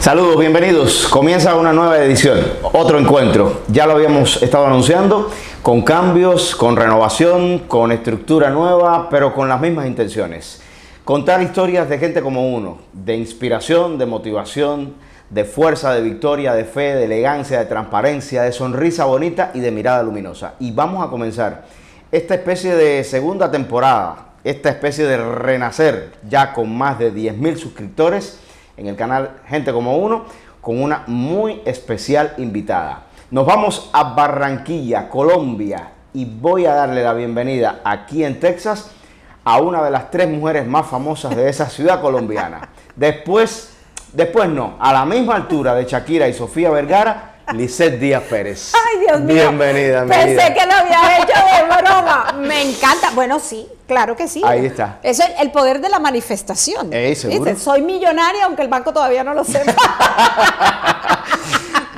Saludos, bienvenidos. Comienza una nueva edición, otro encuentro. Ya lo habíamos estado anunciando, con cambios, con renovación, con estructura nueva, pero con las mismas intenciones. Contar historias de gente como uno, de inspiración, de motivación, de fuerza, de victoria, de fe, de elegancia, de transparencia, de sonrisa bonita y de mirada luminosa. Y vamos a comenzar esta especie de segunda temporada, esta especie de renacer, ya con más de 10.000 suscriptores, en el canal Gente Como Uno, con una muy especial invitada. Nos vamos a Barranquilla, Colombia, y voy a darle la bienvenida aquí en Texas a una de las 3 mujeres más famosas de esa ciudad colombiana. Después no, a la misma altura de Shakira y Sofía Vergara, Lisette Díaz Pérez. Ay, Dios mío. Bienvenida, Pensé que lo habías hecho de broma. Me encanta. Bueno, sí, claro que sí. Ahí está. Eso es el poder de la manifestación. ¿Seguro? ¿Viste? Soy millonaria, aunque el banco todavía no lo sepa.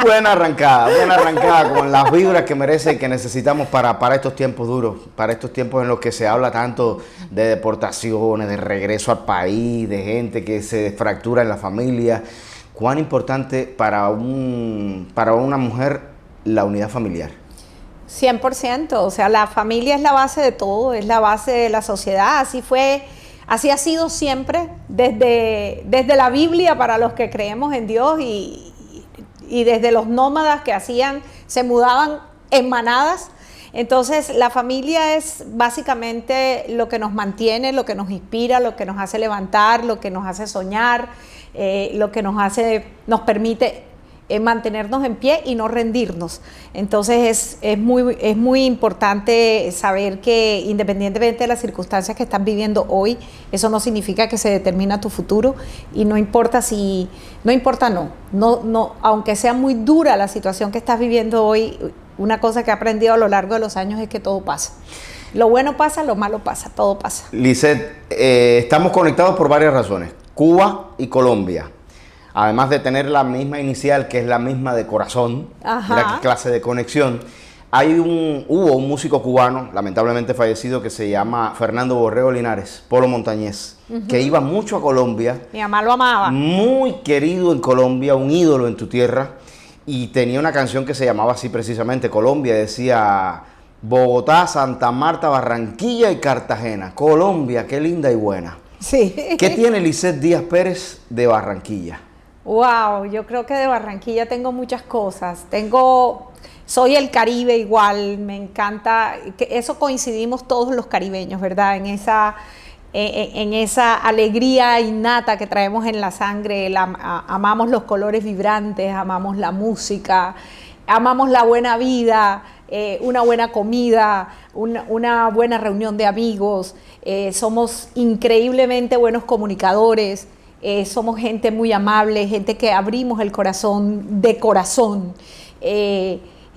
Buena arrancada con las vibras que merece y que necesitamos para estos tiempos duros, para estos tiempos en los que se habla tanto de deportaciones, de regreso al país, de gente que se fractura en la familia. ¿Cuán importante para una mujer la unidad familiar? 100%, o sea, la familia es la base de todo, es la base de la sociedad, así ha sido siempre, desde la Biblia para los que creemos en Dios y desde los nómadas que se mudaban en manadas. Entonces la familia es básicamente lo que nos mantiene, lo que nos inspira, lo que nos hace levantar, lo que nos hace soñar, lo que nos permite mantenernos en pie y no rendirnos. Entonces es muy importante saber que independientemente de las circunstancias que estás viviendo hoy, eso no significa que se determina tu futuro y no importa aunque sea muy dura la situación que estás viviendo hoy, una cosa que he aprendido a lo largo de los años es que todo pasa. Lo bueno pasa, lo malo pasa, todo pasa. Lisette, estamos conectados por varias razones. Cuba y Colombia. Además de tener la misma inicial, que es la misma de corazón, mira qué clase de conexión. Hubo un músico cubano, lamentablemente fallecido, que se llama Fernando Borrego Linares, Polo Montañés, que iba mucho a Colombia. Mi mamá lo amaba. Muy querido en Colombia, un ídolo en tu tierra. Y tenía una canción que se llamaba así precisamente, Colombia, decía Bogotá, Santa Marta, Barranquilla y Cartagena. Colombia, qué linda y buena. Sí. ¿Qué tiene Lisette Díaz Pérez de Barranquilla? Wow, yo creo que de Barranquilla tengo muchas cosas. Soy el Caribe igual, me encanta, que eso coincidimos todos los caribeños, ¿verdad? En esa alegría innata que traemos en la sangre, amamos los colores vibrantes, amamos la música, amamos la buena vida, una buena comida, una buena reunión de amigos, somos increíblemente buenos comunicadores. Somos gente muy amable, gente que abrimos el corazón de corazón.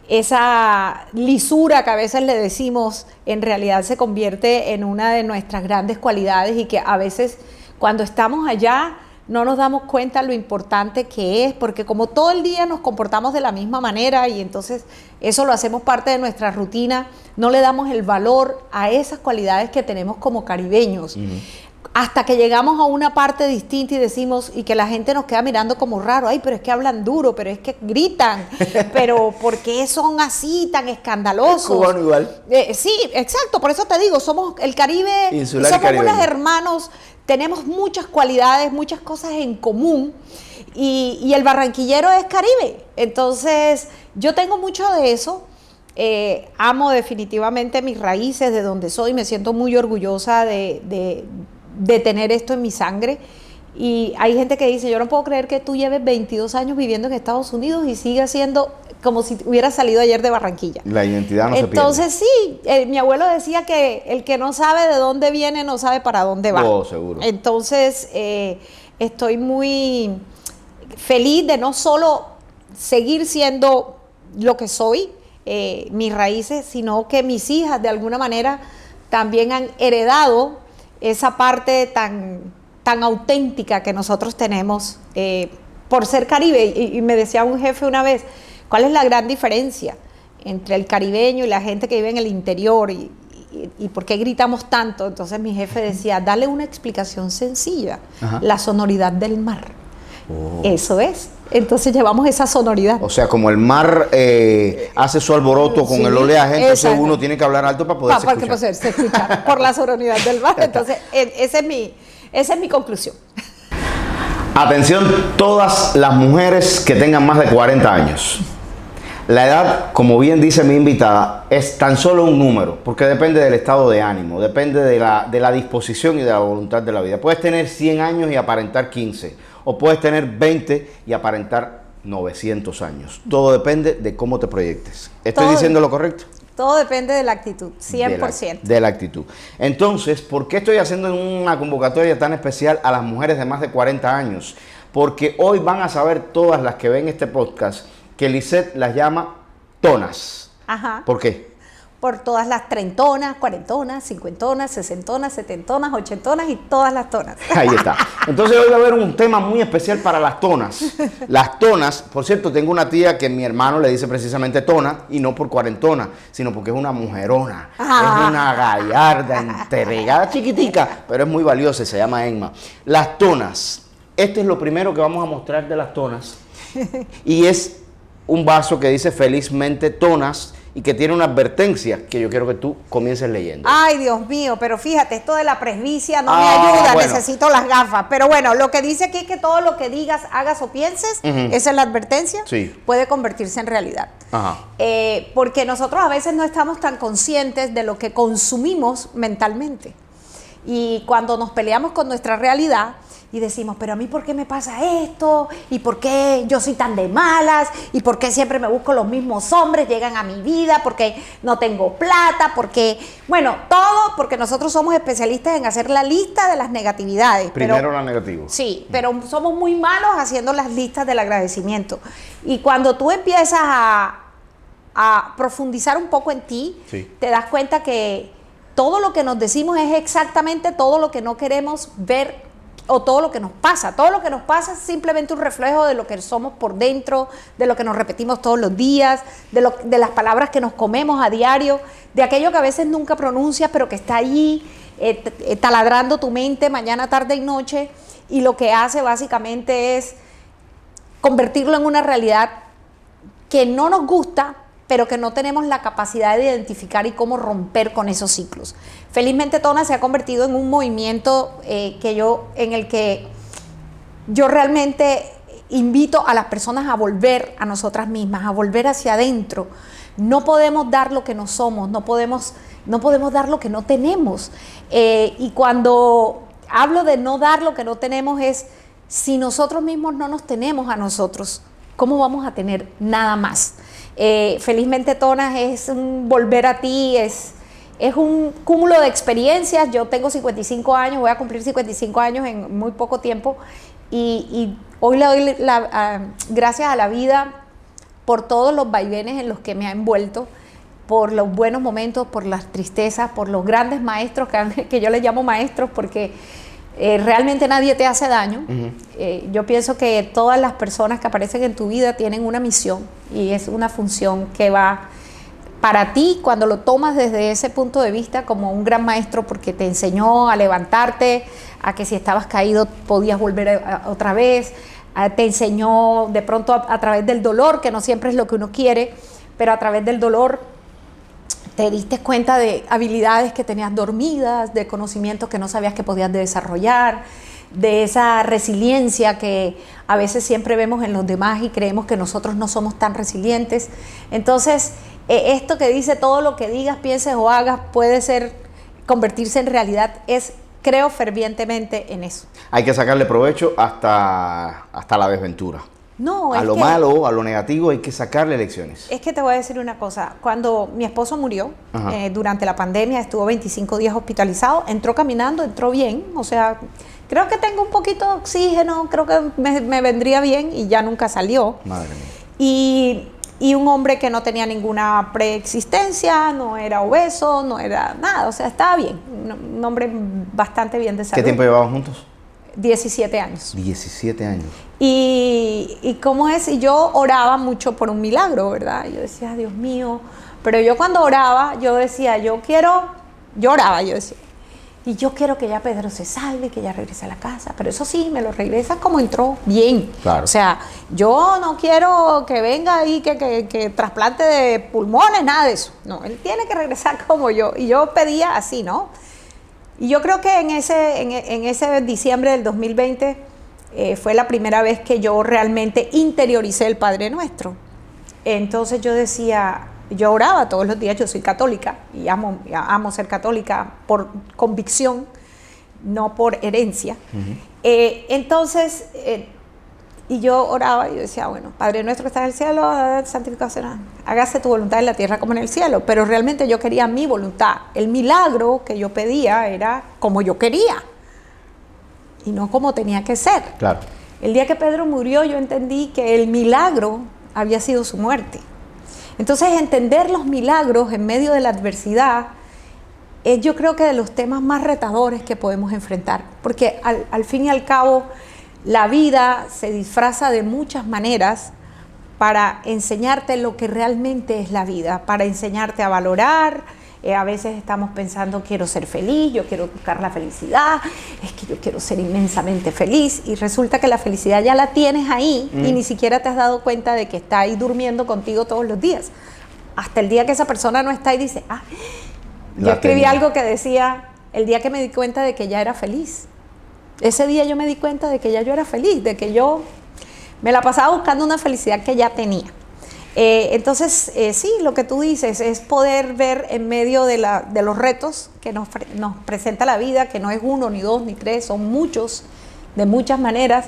Esa lisura que a veces le decimos, en realidad se convierte en una de nuestras grandes cualidades y que a veces cuando estamos allá no nos damos cuenta lo importante que es, porque como todo el día nos comportamos de la misma manera y entonces eso lo hacemos parte de nuestra rutina, no le damos el valor a esas cualidades que tenemos como caribeños. Hasta que llegamos a una parte distinta y decimos, y que la gente nos queda mirando como raro, ay, pero es que hablan duro, pero es que gritan, pero ¿por qué son así, tan escandalosos? Cubano igual. Sí, exacto, por eso te digo, somos el Caribe, insular somos caribeño. unos hermanos, tenemos muchas cualidades, muchas cosas en común, y el barranquillero es Caribe, entonces yo tengo mucho de eso. Amo definitivamente mis raíces, de donde soy, me siento muy orgullosa de tener esto en mi sangre. Y hay gente que dice, yo no puedo creer que tú lleves 22 años viviendo en Estados Unidos y sigas siendo como si hubieras salido ayer de Barranquilla. La identidad no se pierde. Entonces sí, mi abuelo decía que el que no sabe de dónde viene no sabe para dónde va. Oh, seguro. Entonces estoy muy feliz de no solo seguir siendo lo que soy, mis raíces, sino que mis hijas de alguna manera también han heredado esa parte tan auténtica que nosotros tenemos por ser Caribe. Y me decía un jefe una vez, ¿cuál es la gran diferencia entre el caribeño y la gente que vive en el interior? ¿Y por qué gritamos tanto? Entonces mi jefe decía, dale una explicación sencilla, la sonoridad del mar. Eso es. Entonces llevamos esa sonoridad. O sea, como el mar hace su alboroto con el oleaje, entonces uno tiene que hablar alto para poderse escuchar. Para poderse escuchar por la sonoridad del mar. Entonces, esa es mi conclusión. Atención, todas las mujeres que tengan más de 40 años. La edad, como bien dice mi invitada, es tan solo un número, porque depende del estado de ánimo, depende de la disposición y de la voluntad de la vida. Puedes tener 100 años y aparentar 15, o puedes tener 20 y aparentar 900 años. Todo depende de cómo te proyectes. ¿Estoy diciendo lo correcto? Todo depende de la actitud, 100%. De la actitud. Entonces, ¿por qué estoy haciendo una convocatoria tan especial a las mujeres de más de 40 años? Porque hoy van a saber todas las que ven este podcast que Lisette las llama tonas. Ajá. ¿Por qué? Por todas las trentonas, cuarentonas, cincuentonas, sesentonas, setentonas, ochentonas y todas las tonas. Ahí está. Entonces hoy va a haber un tema muy especial para las tonas. Las tonas, por cierto, tengo una tía que mi hermano le dice precisamente tona, y no por cuarentona, sino porque es una mujerona. Es una gallarda, entregada, chiquitica, pero es muy valiosa y se llama Emma. Las tonas. Este es lo primero que vamos a mostrar de las tonas. Y es un vaso que dice felizmente tonas y que tiene una advertencia que yo quiero que tú comiences leyendo. Ay, Dios mío, pero fíjate, esto de la presbicia no me ayuda, bueno. Necesito las gafas. Pero bueno, lo que dice aquí es que todo lo que digas, hagas o pienses, esa es la advertencia, puede convertirse en realidad. Porque nosotros a veces no estamos tan conscientes de lo que consumimos mentalmente. Y cuando nos peleamos con nuestra realidad, y decimos, pero a mí ¿por qué me pasa esto? ¿Y por qué yo soy tan de malas? ¿Y por qué siempre me busco los mismos hombres, llegan a mi vida? ¿Por qué no tengo plata? Porque, bueno, todo porque nosotros somos especialistas en hacer la lista de las negatividades. Primero la negativa. Sí, pero somos muy malos haciendo las listas del agradecimiento. Y cuando tú empiezas a profundizar un poco en ti, te das cuenta que todo lo que nos decimos es exactamente todo lo que no queremos ver o todo lo que nos pasa. Todo lo que nos pasa es simplemente un reflejo de lo que somos por dentro, de lo que nos repetimos todos los días, de las palabras que nos comemos a diario, de aquello que a veces nunca pronuncias, pero que está allí, taladrando tu mente mañana, tarde y noche, y lo que hace básicamente es convertirlo en una realidad que no nos gusta, pero que no tenemos la capacidad de identificar y cómo romper con esos ciclos. Felizmente Tona se ha convertido en un movimiento en el que yo realmente invito a las personas a volver a nosotras mismas, a volver hacia adentro. No podemos dar lo que no somos, no podemos dar lo que no tenemos. Y cuando hablo de no dar lo que no tenemos es, si nosotros mismos no nos tenemos a nosotros, ¿cómo vamos a tener nada más? Felizmente Tonas es un volver a ti, es un cúmulo de experiencias. Yo tengo 55 años, voy a cumplir 55 años en muy poco tiempo y hoy le doy gracias a la vida por todos los vaivenes en los que me ha envuelto, por los buenos momentos, por las tristezas, por los grandes maestros que yo les llamo maestros porque realmente nadie te hace daño. Yo pienso que todas las personas que aparecen en tu vida tienen una misión y es una función que va para ti cuando lo tomas desde ese punto de vista como un gran maestro porque te enseñó a levantarte, a que si estabas caído podías volver otra vez, te enseñó de pronto a través del dolor, que no siempre es lo que uno quiere, pero a través del dolor te diste cuenta de habilidades que tenías dormidas, de conocimientos que no sabías que podías desarrollar, de esa resiliencia que a veces siempre vemos en los demás y creemos que nosotros no somos tan resilientes. Entonces, esto que dice todo lo que digas, pienses o hagas puede convertirse en realidad, creo fervientemente en eso. Hay que sacarle provecho hasta la desventura. No, a lo malo, a lo negativo hay que sacarle lecciones. Es que te voy a decir una cosa, cuando mi esposo murió, durante la pandemia, estuvo 25 días hospitalizado, entró caminando, entró bien, o sea, creo que tengo un poquito de oxígeno, creo que me vendría bien y ya nunca salió. Madre mía. Y un hombre que no tenía ninguna preexistencia, no era obeso, no era nada, o sea, estaba bien, un hombre bastante bien de salud. ¿Qué tiempo llevaban juntos? 17 años. 17 años. Y cómo es, y yo oraba mucho por un milagro, ¿verdad? Yo decía, Dios mío, pero yo cuando oraba, yo decía, yo decía, Y yo quiero que ya Pedro se salve, que ya regrese a la casa. Pero eso sí, me lo regresa como entró, bien. Claro. O sea, yo no quiero que venga ahí, que trasplante de pulmones, nada de eso. No, él tiene que regresar como yo. Y yo pedía así, ¿no? Y yo creo que en ese diciembre del 2020 fue la primera vez que yo realmente interioricé el Padre Nuestro. Entonces yo decía... Yo oraba todos los días, yo soy católica y amo ser católica por convicción, no por herencia. Entonces, y yo oraba y yo decía, bueno, Padre Nuestro que estás en el cielo, santificado sea, hágase tu voluntad en la tierra como en el cielo. Pero realmente yo quería mi voluntad. El milagro que yo pedía era como yo quería y no como tenía que ser. Claro. El día que Pedro murió, yo entendí que el milagro había sido su muerte. Entonces, entender los milagros en medio de la adversidad es, yo creo que, de los temas más retadores que podemos enfrentar, porque al fin y al cabo la vida se disfraza de muchas maneras para enseñarte lo que realmente es la vida, para enseñarte a valorar. A veces estamos pensando, quiero ser feliz, yo quiero buscar la felicidad, es que yo quiero ser inmensamente feliz, y resulta que la felicidad ya la tienes ahí y ni siquiera te has dado cuenta de que está ahí durmiendo contigo todos los días. Hasta el día que esa persona no está y dice, yo escribí algo que decía, el día que me di cuenta de que ya era feliz. Ese día yo me di cuenta de que ya yo era feliz, de que yo me la pasaba buscando una felicidad que ya tenía. Entonces, sí, lo que tú dices es poder ver en medio de los retos que nos presenta la vida, que no es uno, ni dos, ni tres, son muchos, de muchas maneras,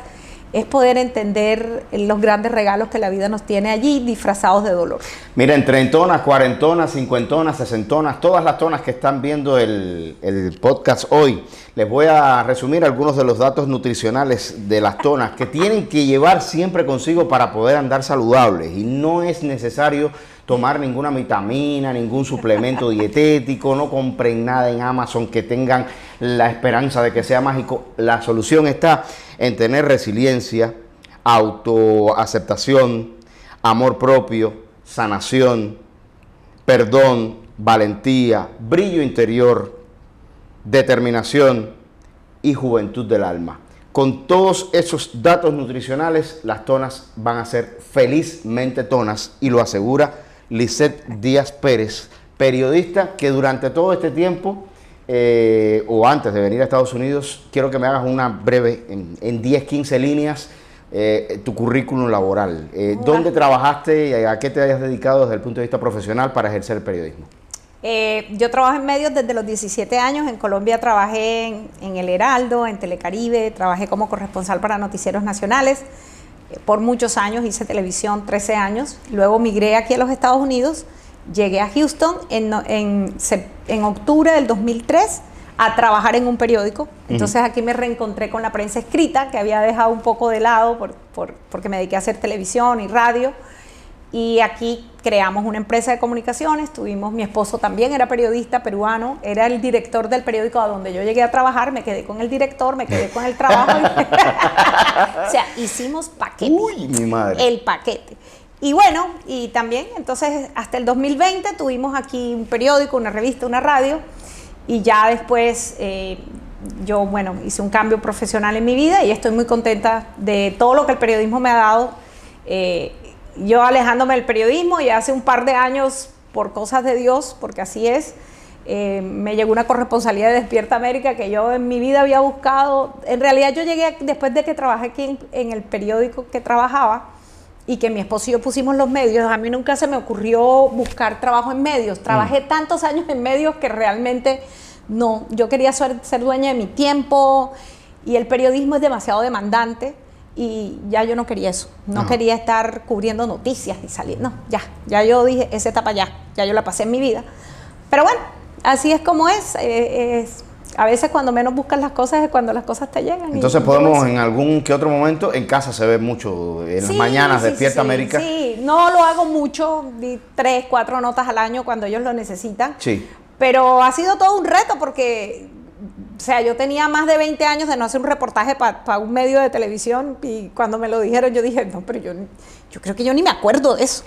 es poder entender los grandes regalos que la vida nos tiene allí, disfrazados de dolor. Miren, treintonas, cuarentonas, cincuentonas, sesentonas, todas las tonas que están viendo el podcast hoy, les voy a resumir algunos de los datos nutricionales de las tonas que tienen que llevar siempre consigo para poder andar saludables. Y no es necesario tomar ninguna vitamina, ningún suplemento dietético, no compren nada en Amazon que tengan la esperanza de que sea mágico. La solución está en tener resiliencia, autoaceptación, amor propio, sanación, perdón, valentía, brillo interior, determinación y juventud del alma. Con todos esos datos nutricionales, las tonas van a ser felizmente tonas, y lo asegura Lisette Díaz Pérez, periodista que durante todo este tiempo, o antes de venir a Estados Unidos, quiero que me hagas una breve, en 10, 15 líneas, tu currículum laboral. ¿Dónde trabajaste y a qué te hayas dedicado desde el punto de vista profesional para ejercer el periodismo? Yo trabajo en medios desde los 17 años. En Colombia trabajé en El Heraldo, en Telecaribe, trabajé como corresponsal para noticieros nacionales. Por muchos años hice televisión, 13 años. Luego migré aquí a los Estados Unidos. Llegué a Houston en octubre del 2003 a trabajar en un periódico. Entonces aquí me reencontré con la prensa escrita, que había dejado un poco de lado porque me dediqué a hacer televisión y radio. Y aquí creamos una empresa de comunicaciones. Mi esposo también era periodista peruano, era el director del periódico a donde yo llegué a trabajar. Me quedé con el director, me quedé con el trabajo. O sea, hicimos paquete. Uy, mi madre. El paquete. Y bueno, y también, entonces, hasta el 2020 tuvimos aquí un periódico, una revista, una radio. Y ya después yo, bueno, hice un cambio profesional en mi vida y estoy muy contenta de todo lo que el periodismo me ha dado. Yo alejándome del periodismo, y hace un par de años, por cosas de Dios, porque así es, me llegó una corresponsalía de Despierta América que yo en mi vida había buscado. En realidad yo llegué después de que trabajé aquí en el periódico que trabajaba, y que mi esposo y yo pusimos los medios. A mí nunca se me ocurrió buscar trabajo en medios. Trabajé tantos años en medios que realmente no. Yo quería ser dueña de mi tiempo, y el periodismo es demasiado demandante. Y ya yo no quería eso, no quería estar cubriendo noticias ni salir, no, ya yo dije, esa etapa ya yo la pasé en mi vida. Pero bueno, así es como es. A veces cuando menos buscas las cosas es cuando las cosas te llegan. Entonces podemos en algún que otro momento, en casa se ve mucho, en las mañanas Despierta América. Sí, no lo hago mucho, di 3, 4 notas al año cuando ellos lo necesitan. Sí. Pero ha sido todo un reto porque sea, yo tenía más de 20 años de no hacer un reportaje para un medio de televisión y cuando me lo dijeron yo dije, no, pero yo creo que yo ni me acuerdo de eso.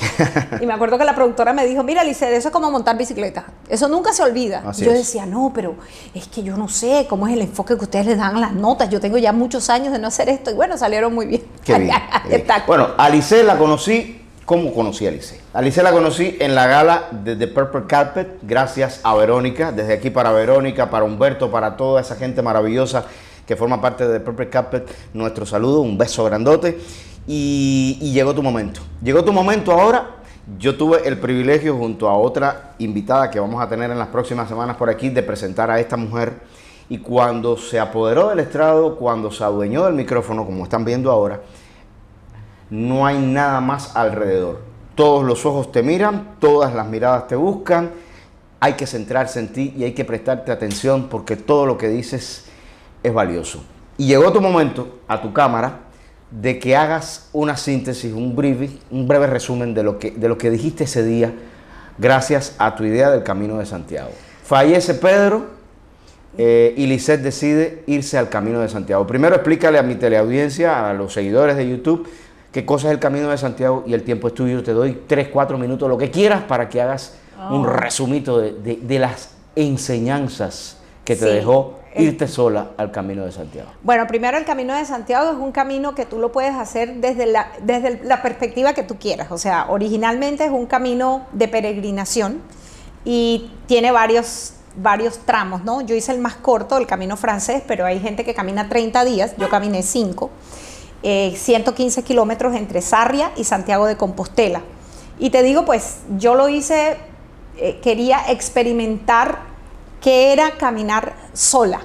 Y me acuerdo que la productora me dijo, mira, Lice, eso es como montar bicicleta, eso nunca se olvida. Así yo es. decía, no, pero es que yo no sé cómo es el enfoque que ustedes les dan a las notas, yo tengo ya muchos años de no hacer esto y bueno, salieron muy bien. Qué bien, qué bien. Bueno, a Lice la conocí. ¿Cómo conocí a Lice? A Lice la conocí en la gala de The Purple Carpet, gracias a Verónica, desde aquí para Verónica, para Humberto, para toda esa gente maravillosa que forma parte de The Purple Carpet, nuestro saludo, un beso grandote, y llegó tu momento. Llegó tu momento ahora. Yo tuve el privilegio junto a otra invitada que vamos a tener en las próximas semanas por aquí de presentar a esta mujer, y cuando se apoderó del estrado, cuando se adueñó del micrófono, como están viendo ahora, no hay nada más alrededor. Todos los ojos te miran, todas las miradas te buscan. Hay que centrarse en ti y hay que prestarte atención porque todo lo que dices es valioso. Y llegó tu momento, a tu cámara, de que hagas una síntesis, un breve resumen de lo que dijiste ese día, gracias a tu idea del Camino de Santiago. Fallece Pedro y Lisette decide irse al Camino de Santiago. Primero explícale a mi teleaudiencia, a los seguidores de YouTube, qué cosa es el Camino de Santiago, y el tiempo es tuyo. Te doy 3, 4 minutos, lo que quieras, para que hagas un resumito de las enseñanzas que te dejó irte sola al Camino de Santiago. Bueno, primero, el Camino de Santiago es un camino que tú lo puedes hacer desde la perspectiva que tú quieras. O sea, originalmente es un camino de peregrinación y tiene varios tramos, ¿no? Yo hice el más corto, el camino francés, pero hay gente que camina 30 días, yo caminé 5. 115 kilómetros entre Sarria y Santiago de Compostela. Y te digo, pues yo lo hice, quería experimentar qué era caminar sola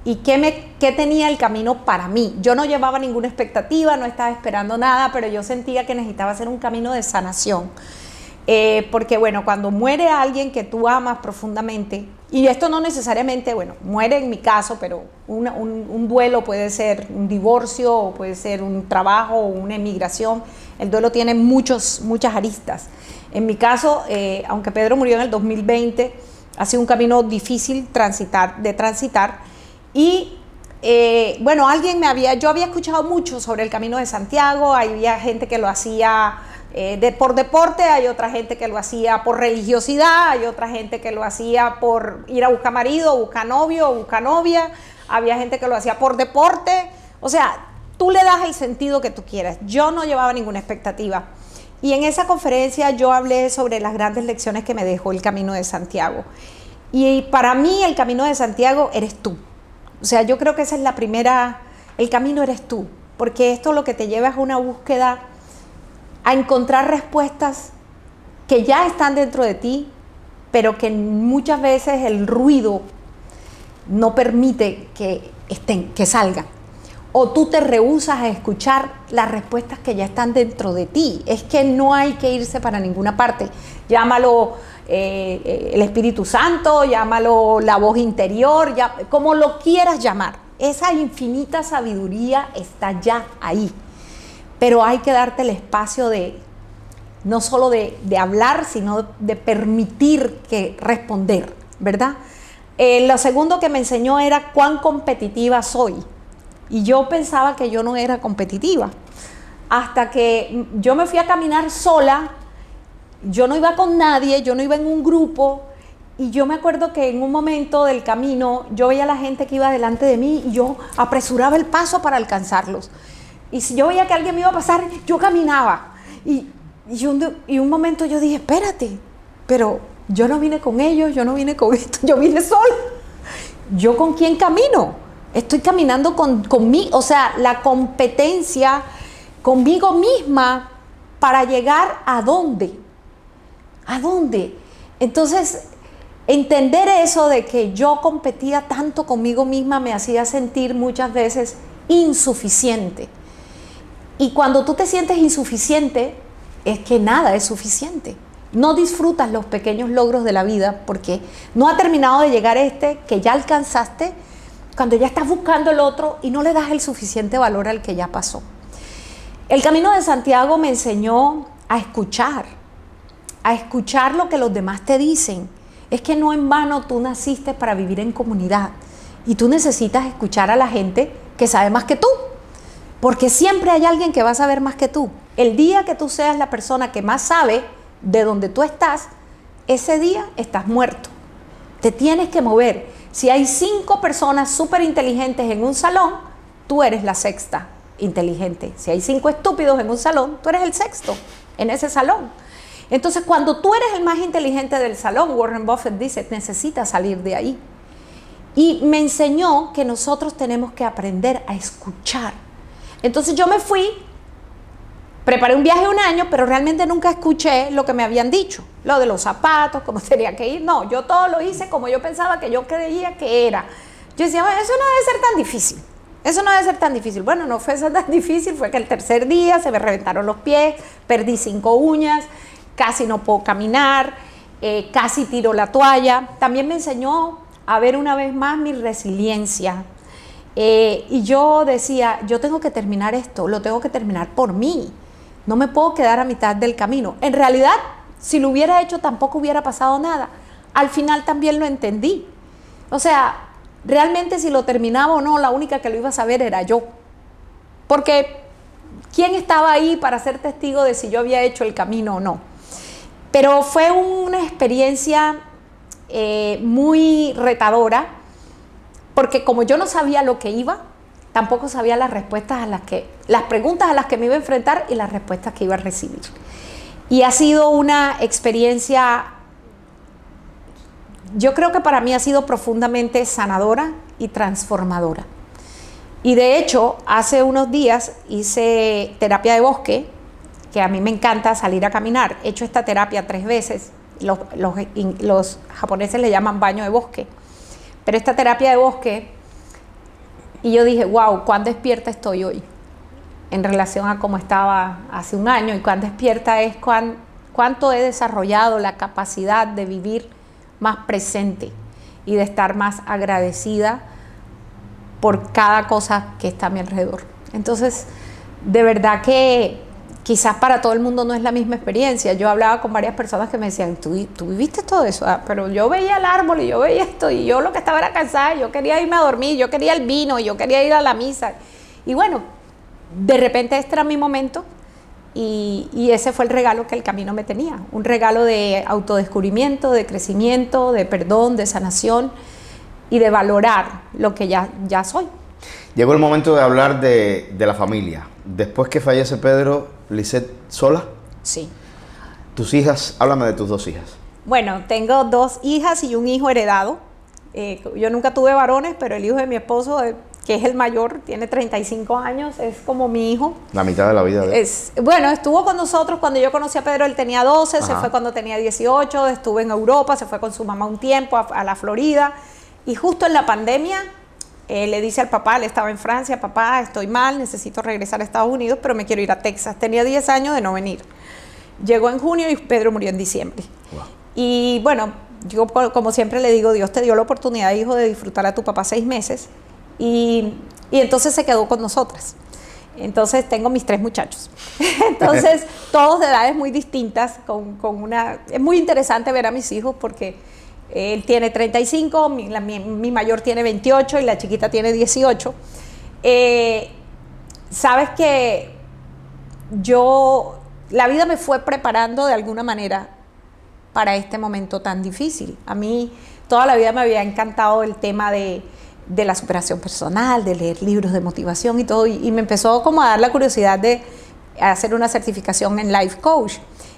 y qué tenía el camino para mí. Yo no llevaba ninguna expectativa, no estaba esperando nada, pero yo sentía que necesitaba hacer un camino de sanación. Porque bueno, cuando muere alguien que tú amas profundamente, y esto no necesariamente, bueno, muere en mi caso, pero un duelo puede ser un divorcio, o puede ser un trabajo o una emigración. El duelo tiene muchas aristas. En mi caso, aunque Pedro murió en el 2020, ha sido un camino difícil de transitar. Y bueno, yo había escuchado mucho sobre el Camino de Santiago, había gente que lo hacía por deporte, hay otra gente que lo hacía por religiosidad, hay otra gente que lo hacía por ir a buscar marido, buscar novio, buscar novia, había gente que lo hacía por deporte. O sea, tú le das el sentido que tú quieras. Yo no llevaba ninguna expectativa. Y en esa conferencia yo hablé sobre las grandes lecciones que me dejó el Camino de Santiago. Y para mí el Camino de Santiago eres tú. O sea, yo creo que esa es la primera, el camino eres tú, porque esto lo que te lleva es una búsqueda a encontrar respuestas que ya están dentro de ti, pero que muchas veces el ruido no permite que salgan. O tú te rehusas a escuchar las respuestas que ya están dentro de ti. Es que no hay que irse para ninguna parte. Llámalo el Espíritu Santo, llámalo la voz interior, como lo quieras llamar. Esa infinita sabiduría está ya ahí. Pero hay que darte el espacio no solo de hablar, sino de permitir responder, ¿verdad? Lo segundo que me enseñó era cuán competitiva soy. Y yo pensaba que yo no era competitiva. Hasta que yo me fui a caminar sola, yo no iba con nadie, yo no iba en un grupo. Y yo me acuerdo que en un momento del camino, yo veía a la gente que iba delante de mí y yo apresuraba el paso para alcanzarlos. Y si yo veía que alguien me iba a pasar, yo caminaba. Y un momento yo dije, espérate, pero yo no vine con ellos, yo no vine con esto, yo vine sola. ¿Yo con quién camino? Estoy caminando conmigo, o sea, la competencia conmigo misma para llegar ¿a dónde? ¿A dónde? Entonces, entender eso de que yo competía tanto conmigo misma me hacía sentir muchas veces insuficiente. Y cuando tú te sientes insuficiente, es que nada es suficiente. No disfrutas los pequeños logros de la vida porque no ha terminado de llegar que ya alcanzaste, cuando ya estás buscando el otro y no le das el suficiente valor al que ya pasó. El Camino de Santiago me enseñó a escuchar lo que los demás te dicen. Es que no en vano tú naciste para vivir en comunidad. Y tú necesitas escuchar a la gente que sabe más que tú, porque siempre hay alguien que va a saber más que tú. El día que tú seas la persona que más sabe de donde tú estás, ese día estás muerto. Te tienes que mover. Si hay 5 personas súper inteligentes en un salón, tú eres la sexta inteligente. Si hay 5 estúpidos en un salón, tú eres el sexto en ese salón. Entonces, cuando tú eres el más inteligente del salón, Warren Buffett dice, necesitas salir de ahí. Y me enseñó que nosotros tenemos que aprender a escuchar. Entonces yo me fui, preparé un viaje 1 año, pero realmente nunca escuché lo que me habían dicho. Lo de los zapatos, cómo tenía que ir. No, yo todo lo hice como yo pensaba que yo creía que era. Yo decía, bueno, eso no debe ser tan difícil. Eso no debe ser tan difícil. Bueno, no fue tan difícil, fue que el tercer día se me reventaron los pies, perdí 5 uñas, casi no puedo caminar, casi tiro la toalla. También me enseñó a ver una vez más mi resiliencia. Y yo decía, yo tengo que terminar esto, lo tengo que terminar por mí. No me puedo quedar a mitad del camino. En realidad, si lo hubiera hecho, tampoco hubiera pasado nada. Al final también lo entendí. O sea, realmente si lo terminaba o no, la única que lo iba a saber era yo. Porque ¿quién estaba ahí para ser testigo de si yo había hecho el camino o no? Pero fue una experiencia muy retadora, porque como yo no sabía lo que iba, tampoco sabía las preguntas a las que me iba a enfrentar y las respuestas que iba a recibir. Y ha sido una experiencia, yo creo que para mí ha sido profundamente sanadora y transformadora. Y de hecho, hace unos días hice terapia de bosque, que a mí me encanta salir a caminar. He hecho esta terapia 3 veces. Los japoneses le llaman baño de bosque. Pero esta terapia de bosque, y yo dije, wow, ¿cuán despierta estoy hoy? En relación a cómo estaba hace 1 año, y cuán despierta es cuánto he desarrollado la capacidad de vivir más presente y de estar más agradecida por cada cosa que está a mi alrededor. Entonces, de verdad que quizás para todo el mundo no es la misma experiencia. Yo hablaba con varias personas que me decían, ¿tú viviste todo eso? Pero yo veía el árbol y yo veía esto, y yo lo que estaba era cansada, yo quería irme a dormir, yo quería el vino, y yo quería ir a la misa. Y bueno, de repente este era mi momento, y ese fue el regalo que el camino me tenía. Un regalo de autodescubrimiento, de crecimiento, de perdón, de sanación y de valorar lo que ya soy. Llegó el momento de hablar de la familia. Después que fallece Pedro, Lisette, ¿sola? Sí. ¿Tus hijas? Háblame de tus 2 hijas. Bueno, tengo 2 hijas y un hijo heredado. Yo nunca tuve varones, pero el hijo de mi esposo, que es el mayor, tiene 35 años, es como mi hijo. La mitad de la vida de él. Bueno, estuvo con nosotros cuando yo conocí a Pedro, él tenía 12, Ajá. Se fue cuando tenía 18, estuvo en Europa, se fue con su mamá un tiempo a la Florida, y justo en la pandemia le dice al papá, él estaba en Francia, papá, estoy mal, necesito regresar a Estados Unidos, pero me quiero ir a Texas. Tenía 10 años de no venir. Llegó en junio y Pedro murió en diciembre. Wow. Y bueno, yo como siempre le digo, Dios te dio la oportunidad, hijo, de disfrutar a tu papá 6 meses, y entonces se quedó con nosotras. Entonces tengo mis 3 muchachos. Entonces, todos de edades muy distintas, es muy interesante ver a mis hijos porque él tiene 35, mi mayor tiene 28 y la chiquita tiene 18. Sabes que la vida me fue preparando de alguna manera para este momento tan difícil. A mí toda la vida me había encantado el tema de la superación personal, de leer libros de motivación y todo, y me empezó como a dar la curiosidad de hacer una certificación en Life Coach.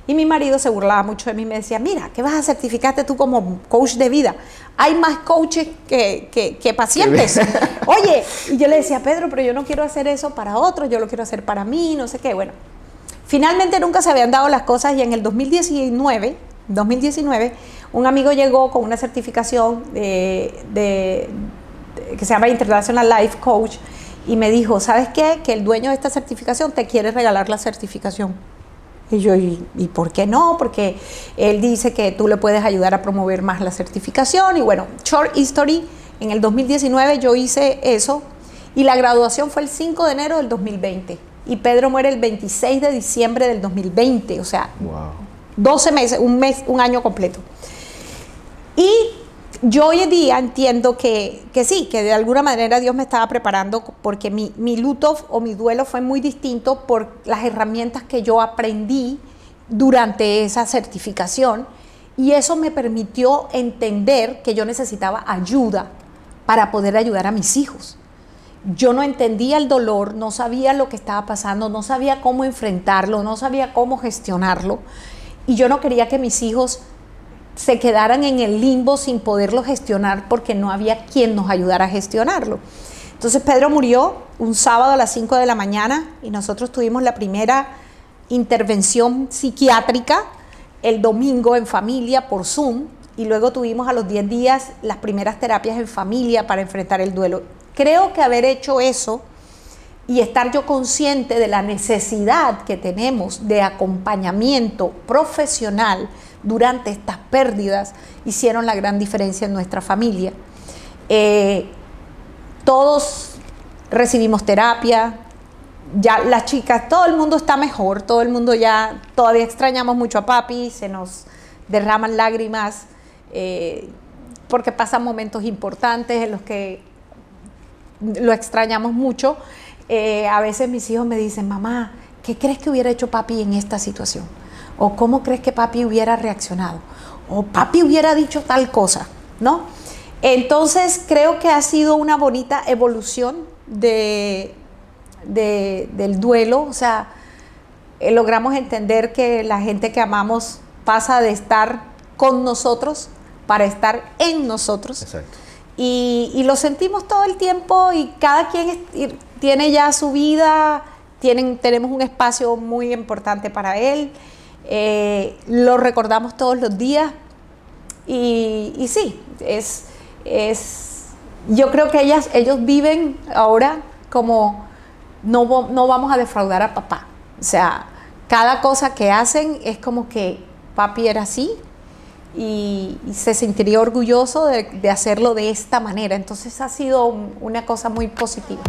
Y mi marido se burlaba mucho de mí y me decía, mira, ¿qué vas a certificarte tú como coach de vida? Hay más coaches que pacientes. Oye, y yo le decía, Pedro, pero yo no quiero hacer eso para otros, yo lo quiero hacer para mí, no sé qué. Bueno, finalmente nunca se habían dado las cosas, y en el 2019, un amigo llegó con una certificación que se llama International Life Coach, y me dijo, ¿sabes qué? Que el dueño de esta certificación te quiere regalar la certificación. Y yo, ¿y por qué no? Porque él dice que tú le puedes ayudar a promover más la certificación. Y bueno, short history, en el 2019 yo hice eso, y la graduación fue el 5 de enero del 2020. Y Pedro muere el 26 de diciembre del 2020, o sea, wow. 12 meses, un año completo. Y yo hoy en día entiendo que sí, que de alguna manera Dios me estaba preparando porque mi luto o mi duelo fue muy distinto por las herramientas que yo aprendí durante esa certificación, y eso me permitió entender que yo necesitaba ayuda para poder ayudar a mis hijos. Yo no entendía el dolor, no sabía lo que estaba pasando, no sabía cómo enfrentarlo, no sabía cómo gestionarlo, y yo no quería que mis hijos se quedaran en el limbo sin poderlo gestionar porque no había quien nos ayudara a gestionarlo. Entonces Pedro murió un sábado a las 5 de la mañana y nosotros tuvimos la primera intervención psiquiátrica el domingo en familia por Zoom, y luego tuvimos a los 10 días las primeras terapias en familia para enfrentar el duelo. Creo que haber hecho eso y estar yo consciente de la necesidad que tenemos de acompañamiento profesional durante estas pérdidas hicieron la gran diferencia en nuestra familia. Todos recibimos terapia, ya las chicas, todo el mundo está mejor, todo el mundo ya, todavía extrañamos mucho a papi, se nos derraman lágrimas, porque pasan momentos importantes en los que lo extrañamos mucho. A veces mis hijos me dicen, mamá, ¿qué crees que hubiera hecho papi en esta situación? O ¿cómo crees que papi hubiera reaccionado? O papi hubiera dicho tal cosa, ¿no? Entonces creo que ha sido una bonita evolución del duelo. O sea, logramos entender que la gente que amamos pasa de estar con nosotros para estar en nosotros. Exacto. Y lo sentimos todo el tiempo, y cada quien tiene ya su vida, tenemos un espacio muy importante para él. Lo recordamos todos los días y sí, yo creo que ellos viven ahora como no vamos a defraudar a papá. O sea, cada cosa que hacen es como que papi era así y se sentiría orgulloso de hacerlo de esta manera. Entonces ha sido una cosa muy positiva.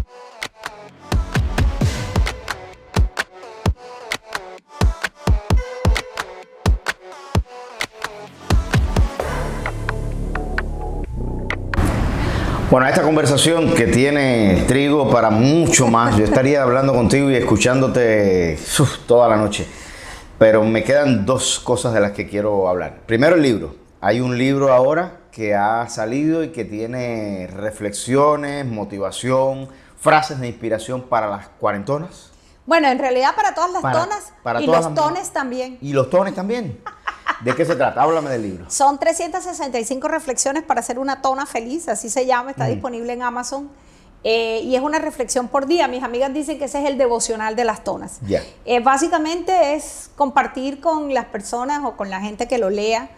Bueno, esta conversación que tiene trigo para mucho más. Yo estaría hablando contigo y escuchándote toda la noche. Pero me quedan dos cosas de las que quiero hablar. Primero, el libro. Hay un libro ahora que ha salido y que tiene reflexiones, motivación, frases de inspiración para las cuarentonas. Bueno, en realidad para todas las tonas y todas los tones también. ¿Y los tones también? ¿De qué se trata? Háblame del libro. Son 365 reflexiones para ser una tona feliz, así se llama, está disponible en Amazon. Y es una reflexión por día. Mis amigas dicen que ese es el devocional de las tonas. Yeah. Básicamente es compartir con las personas o con la gente que lo lea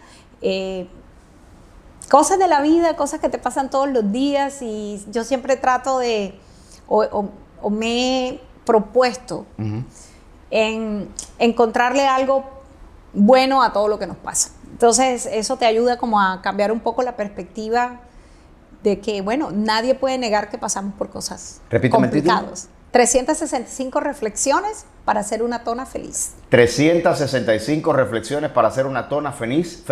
cosas de la vida, cosas que te pasan todos los días, y yo siempre trato o me he propuesto en encontrarle algo bueno a todo lo que nos pasa. Entonces eso te ayuda como a cambiar un poco la perspectiva de que, bueno, nadie puede negar que pasamos por cosas complicadas. 365 reflexiones para hacer una tona feliz. 365 reflexiones para hacer una tona feliz,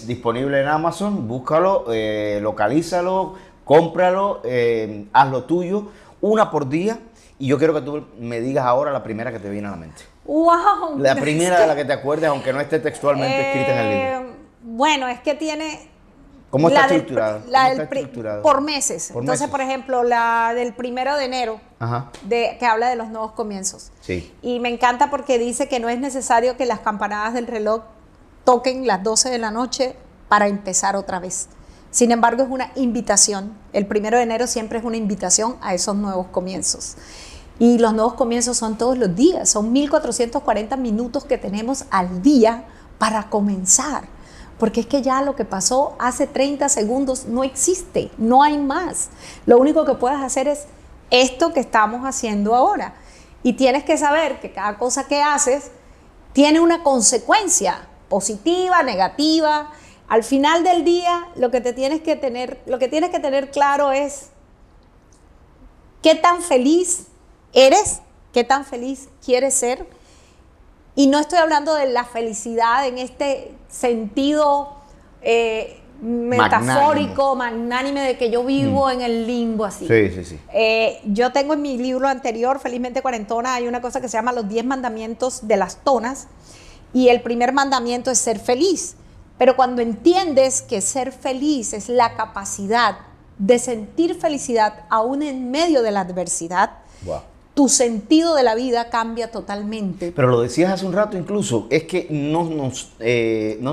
disponible en Amazon. Búscalo, localízalo, cómpralo, hazlo tuyo, una por día. Y yo quiero que tú me digas ahora la primera que te viene a la mente. ¡Wow! La primera de la que te acuerdes, aunque no esté textualmente escrita en el libro. Bueno, es que tiene... ¿Cómo está estructurado? Por meses. Entonces, por ejemplo, la del 1 de enero, Ajá. que habla de los nuevos comienzos. Sí. Y me encanta porque dice que no es necesario que las campanadas del reloj toquen las 12 de la noche para empezar otra vez. Sin embargo, es una invitación. El 1 de enero siempre es una invitación a esos nuevos comienzos. Y los nuevos comienzos son todos los días. Son 1440 minutos que tenemos al día para comenzar. Porque es que ya lo que pasó hace 30 segundos no existe, no hay más. Lo único que puedes hacer es esto que estamos haciendo ahora. Y tienes que saber que cada cosa que haces tiene una consecuencia positiva, negativa. Al final del día, lo que tienes que tener claro es qué tan feliz eres, qué tan feliz quieres ser. Y no estoy hablando de la felicidad en este sentido metafórico, magnánime, de que yo vivo en el limbo así. Sí. Yo tengo en mi libro anterior, Felizmente Cuarentona, hay una cosa que se llama los 10 mandamientos de las tonas, y el primer mandamiento es ser feliz. Pero cuando entiendes que ser feliz es la capacidad de sentir felicidad aún en medio de la adversidad, Wow. tu sentido de la vida cambia totalmente. Pero lo decías hace un rato incluso, es que no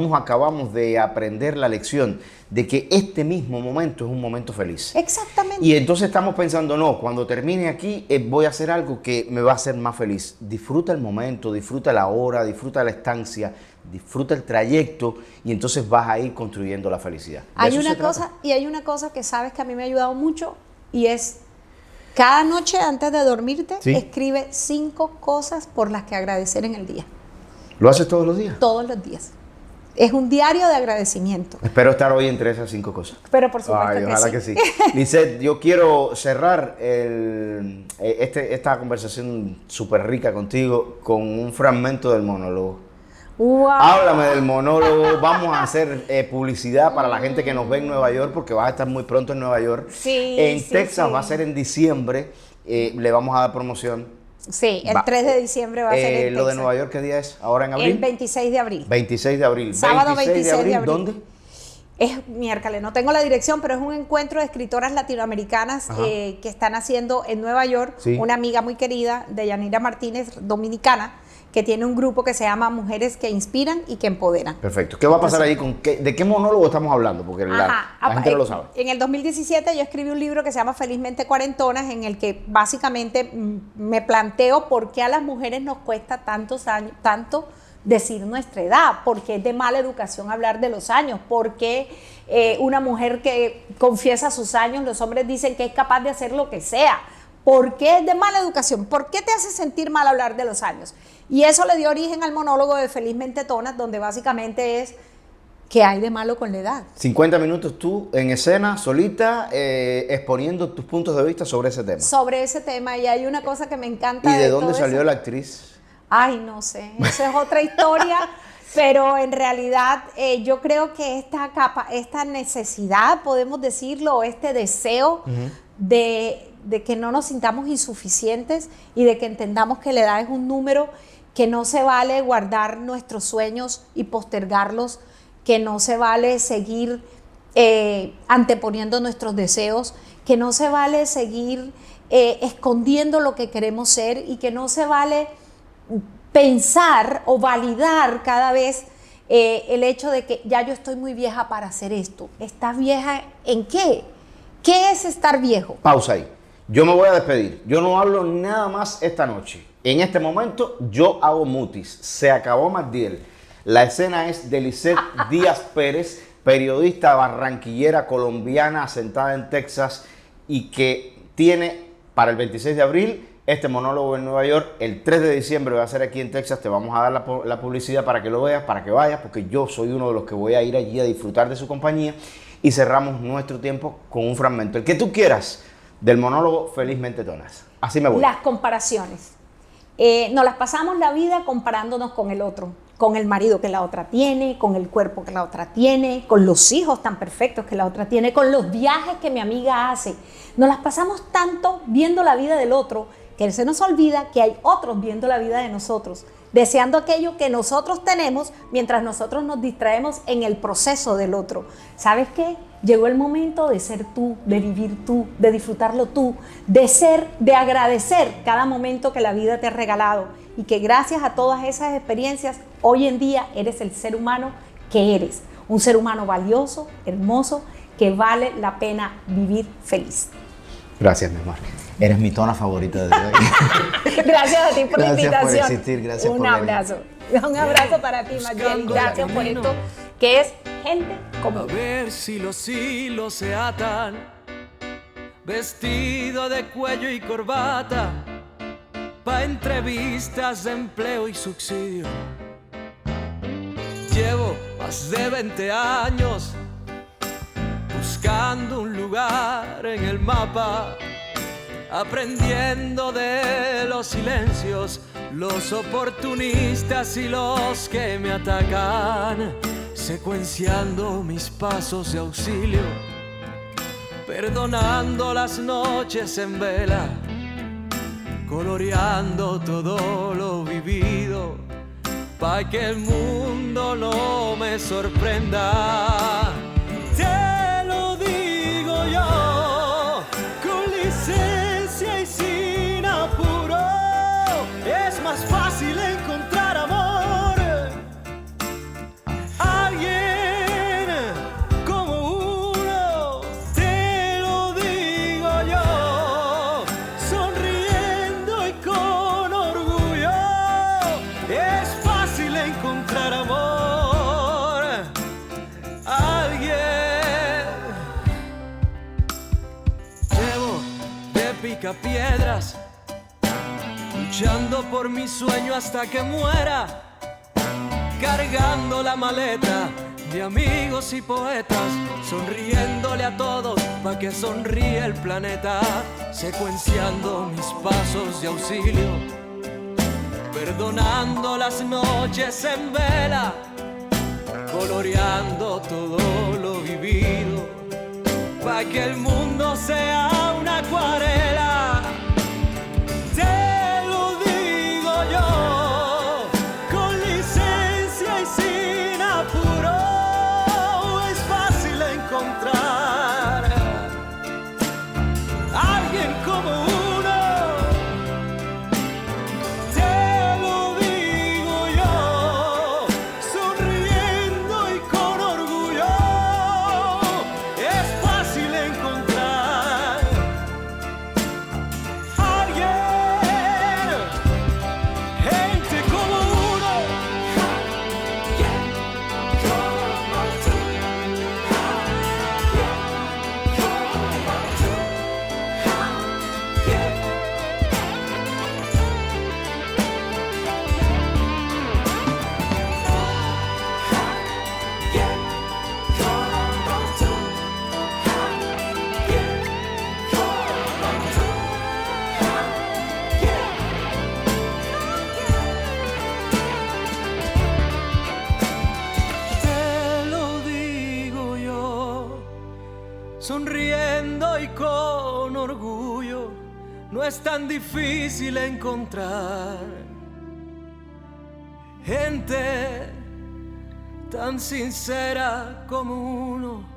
nos acabamos de aprender la lección de que este mismo momento es un momento feliz. Exactamente. Y entonces estamos pensando, no, cuando termine aquí voy a hacer algo que me va a hacer más feliz. Disfruta el momento, disfruta la hora, disfruta la estancia, disfruta el trayecto y entonces vas a ir construyendo la felicidad. Hay una cosa que sabes que a mí me ha ayudado mucho y es: cada noche antes de dormirte, Sí. escribe 5 cosas por las que agradecer en el día. ¿Lo haces todos los días? Todos los días. Es un diario de agradecimiento. Espero estar hoy entre esas 5 cosas. Pero por supuesto Ay, que ojalá sí. que sí. Lisette, yo quiero cerrar esta conversación súper rica contigo con un fragmento del monólogo. ¡Wow! Háblame del monólogo. Vamos a hacer publicidad para la gente que nos ve en Nueva York, porque vas a estar muy pronto en Nueva York. Sí, En sí, Texas sí. va a ser en diciembre. Le vamos a dar promoción. Sí, el 3 de diciembre va a ser en ¿Lo de Texas. Nueva York qué día es? ¿Ahora en abril? El 26 de abril. 26 de abril. Sábado 26 de abril. ¿Dónde? Es miércoles, no tengo la dirección, pero es un encuentro de escritoras latinoamericanas que están haciendo en Nueva York. Sí. Una amiga muy querida, Deyanira Martínez, dominicana, que tiene un grupo que se llama Mujeres que Inspiran y que Empoderan. Perfecto. ¿Qué va a pasar ahí? ¿De qué monólogo estamos hablando? Porque la gente no lo sabe. En el 2017 yo escribí un libro que se llama Felizmente Cuarentonas, en el que básicamente me planteo por qué a las mujeres nos cuesta tanto decir nuestra edad, por qué es de mala educación hablar de los años, por qué una mujer que confiesa sus años, los hombres dicen que es capaz de hacer lo que sea. ¿Por qué es de mala educación? ¿Por qué te hace sentir mal hablar de los años? Y eso le dio origen al monólogo de Felizmente Tonas, donde básicamente es ¿qué hay de malo con la edad? 50 minutos tú en escena, solita, exponiendo tus puntos de vista sobre ese tema. Sobre ese tema, y hay una cosa que me encanta. ¿Y de dónde todo salió eso. la actriz? Ay, no sé, esa es otra historia, pero en realidad yo creo que esta necesidad, podemos decirlo, o este deseo de que no nos sintamos insuficientes y de que entendamos que la edad es un número, que no se vale guardar nuestros sueños y postergarlos, que no se vale seguir anteponiendo nuestros deseos, que no se vale seguir escondiendo lo que queremos ser, y que no se vale pensar o validar cada vez el hecho de que ya yo estoy muy vieja para hacer esto. ¿Estás vieja en qué? ¿Qué es estar viejo? Pausa ahí. Yo me voy a despedir. Yo no hablo nada más esta noche. En este momento yo hago mutis. Se acabó Magdiel. La escena es de Lisette Díaz Pérez, periodista barranquillera colombiana asentada en Texas y que tiene para el 26 de abril este monólogo en Nueva York. El 3 de diciembre va a ser aquí en Texas. Te vamos a dar la publicidad para que lo veas, para que vayas, porque yo soy uno de los que voy a ir allí a disfrutar de su compañía. Y cerramos nuestro tiempo con un fragmento, el que tú quieras, del monólogo Felizmente Tonas. Así me voy. Las comparaciones. Nos las pasamos la vida comparándonos con el otro, con el marido que la otra tiene, con el cuerpo que la otra tiene, con los hijos tan perfectos que la otra tiene, con los viajes que mi amiga hace. Nos las pasamos tanto viendo la vida del otro que se nos olvida que hay otros viendo la vida de nosotros, deseando aquello que nosotros tenemos mientras nosotros nos distraemos en el proceso del otro. ¿Sabes qué? Llegó el momento de ser tú, de vivir tú, de disfrutarlo tú, de agradecer cada momento que la vida te ha regalado, y que gracias a todas esas experiencias, hoy en día eres el ser humano que eres. Un ser humano valioso, hermoso, que vale la pena vivir feliz. Gracias, mi amor. Eres mi tona favorita de hoy. Gracias a ti por la Gracias por invitación. existir, gracias por Un venir. abrazo. Un abrazo para ti, Magdiel. Gracias por esto, que es gente como. A ver si los hilos se atan, vestido de cuello y corbata, pa' entrevistas de empleo y subsidio. Llevo más de 20 años buscando un lugar en el mapa, aprendiendo de los silencios, los oportunistas y los que me atacan. secuenciando mis pasos de auxilio, perdonando las noches en vela, coloreando todo lo vivido, pa' que el mundo no me sorprenda. Te lo digo yo, con licencia y sin apuro, es más fácil encontrar amor. Alguien como uno, te lo digo yo, sonriendo y con orgullo, es fácil encontrar amor. Alguien. Llevo de picapiedras, luchando por mi sueño hasta que muera, cargando la maleta de amigos y poetas, sonriéndole a todos pa' que sonríe el planeta, secuenciando mis pasos de auxilio, perdonando las noches en vela, coloreando todo lo vivido, pa' que el mundo sea una acuarela. Te lo digo yo, con licencia y sin apuro, es fácil encontrar alguien como uno. Te lo digo yo, sonriendo y con orgullo, es fácil encontrar alguien, gente como uno. Te lo digo yo, sonriendo y con orgullo, no es tan difícil encontrar gente tan sincera como uno.